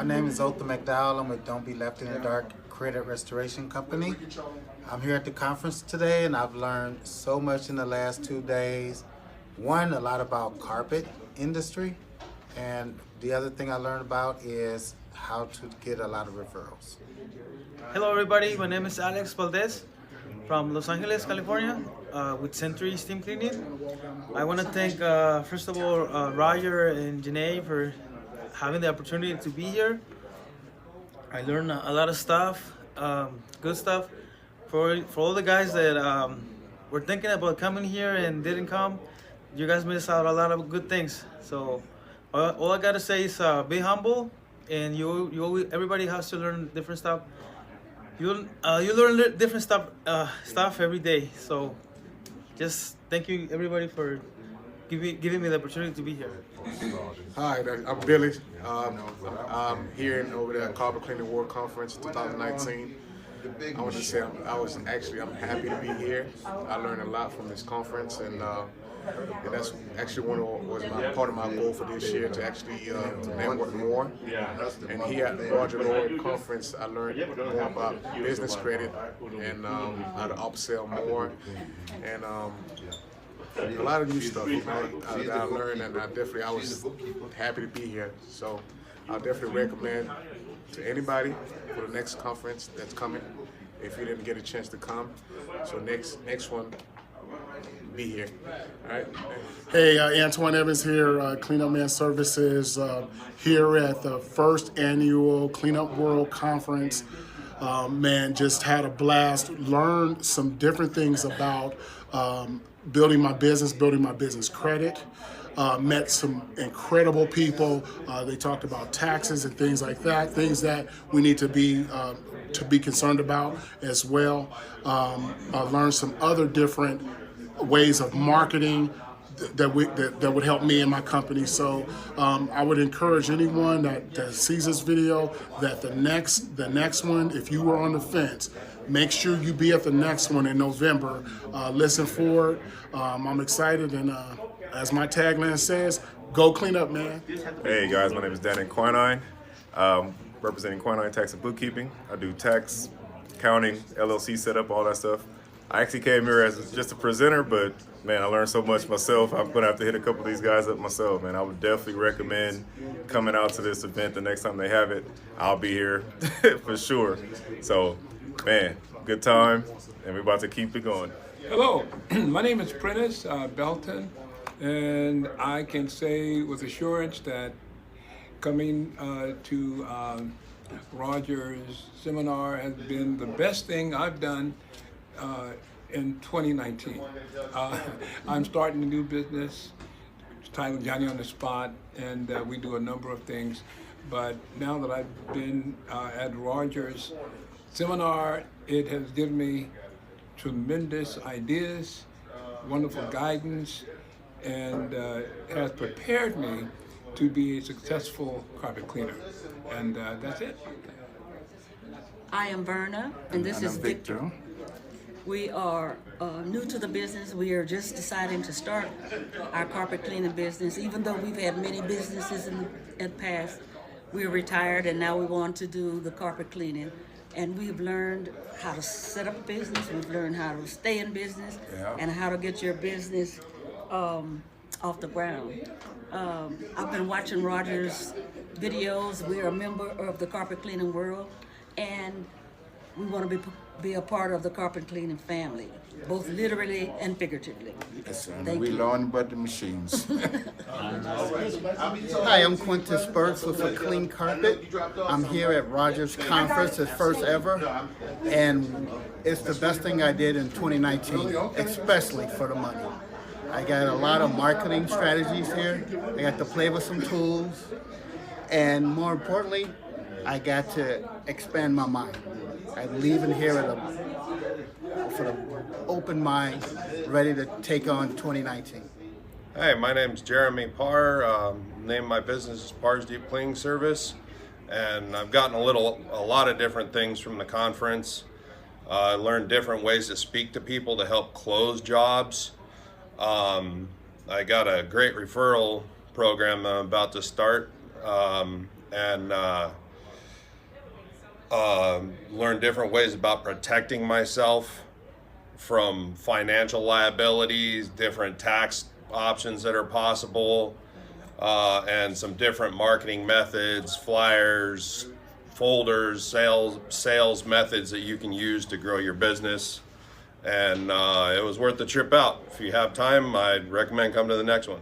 My name is Otha McDowell. I'm with Don't Be Left in the Dark Credit Restoration Company. I'm here at the conference today and I've learned so much in the last 2 days. One, a lot about carpet industry, and the other thing I learned about is how to get a lot of referrals. Hello everybody, my name is Alex Valdez from Los Angeles, California, with Century Steam Cleaning. I want to thank, first of all, Roger and Janae for having the opportunity to be here. I learned a lot of stuff, good stuff. For all the guys that were thinking about coming here and didn't come, you guys missed out a lot of good things. So all I gotta say is be humble, and everybody has to learn different stuff. You learn different stuff every day. So just thank you everybody for giving me the opportunity to be here. Hi, I'm Billy. I'm here over the Carpet Cleaning World Conference 2019. I want to say I'm happy to be here. I learned a lot from this conference, and that's actually part of my goal for this year, to actually to network more. And here at the Roger Lord Conference, I learned more about business credit and how to upsell more, and a lot of new stuff, that I learned, and I was happy to be here. So I'll definitely recommend to anybody for the next conference that's coming, if you didn't get a chance to come. So next one, be here. All right. Hey, Antoinette here, Cleanup Man Services, here at the first annual Cleanup World Conference. Man, just had a blast. Learned some different things about building my business credit. Met some incredible people. They talked about taxes and things like that, things that we need to be concerned about as well. I learned some other different ways of marketing that would help me and my company. So I would encourage anyone that sees this video that the next one, if you were on the fence, make sure you be at the next one in November. Listen for it. I'm excited, and as my tagline says, go clean up, man. Hey guys, my name is Dan Quinine, representing Quinine Tax and Bookkeeping. I do tax, accounting, LLC setup, all that stuff. I actually came here as just a presenter, but man, I learned so much myself. I'm gonna have to hit a couple of these guys up myself, man. I would definitely recommend coming out to this event the next time they have it. I'll be here for sure. So, man, good time, and we're about to keep it going. Hello, my name is Prentice Belton, and I can say with assurance that coming to Roger's seminar has been the best thing I've done in 2019. I'm starting a new business, it's titled Johnny on the Spot, and we do a number of things. But now that I've been at Roger's seminar, it has given me tremendous ideas, wonderful guidance, and has prepared me to be a successful carpet cleaner. And that's it. I am Verna, and this is Victor. We are new to the business. We are just deciding to start our carpet cleaning business. Even though we've had many businesses in the past, we're retired and now we want to do the carpet cleaning. And we've learned how to set up a business, we've learned how to stay in business, and how to get your business off the ground. I've been watching Roger's videos. We're a member of the Carpet Cleaning World, and we want to be a part of the carpet cleaning family, both literally and figuratively. Yes, and we learn about the machines. Hi, I'm Quintus with a Clean Carpet. I'm here at Roger's Conference, its first ever, and it's the best thing I did in 2019, especially for the money. I got a lot of marketing strategies here. I got to play with some tools, and more importantly, I got to expand my mind. I'm leaving here with an open mind, ready to take on 2019. Hey, my name's Jeremy Parr. Name of my business is Parr's Deep Cleaning Service, and I've gotten a lot of different things from the conference. I learned different ways to speak to people to help close jobs. I got a great referral program I'm about to start, and learn different ways about protecting myself from financial liabilities, different tax options that are possible, and some different marketing methods, flyers, folders, sales methods that you can use to grow your business. And it was worth the trip out. If you have time, I'd recommend come to the next one.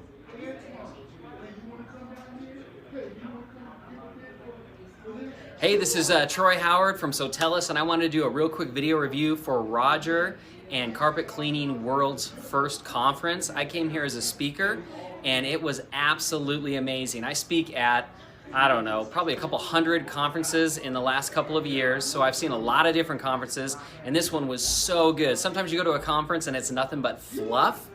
Hey, this is Troy Howard from Sotellus, and I wanted to do a real quick video review for Roger and Carpet Cleaning World's first conference. I came here as a speaker, and it was absolutely amazing. I speak at, I don't know, probably a couple hundred conferences in the last couple of years, so I've seen a lot of different conferences, and this one was so good. Sometimes you go to a conference and it's nothing but fluff,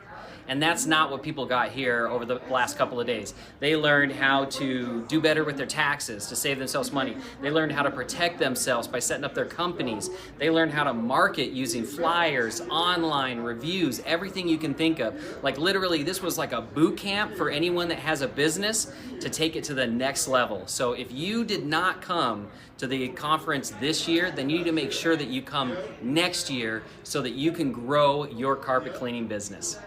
and that's not what people got here over the last couple of days. They learned how to do better with their taxes to save themselves money. They learned how to protect themselves by setting up their companies. They learned how to market using flyers, online reviews, everything you can think of. Like literally, this was like a boot camp for anyone that has a business to take it to the next level. So if you did not come to the conference this year, then you need to make sure that you come next year so that you can grow your carpet cleaning business.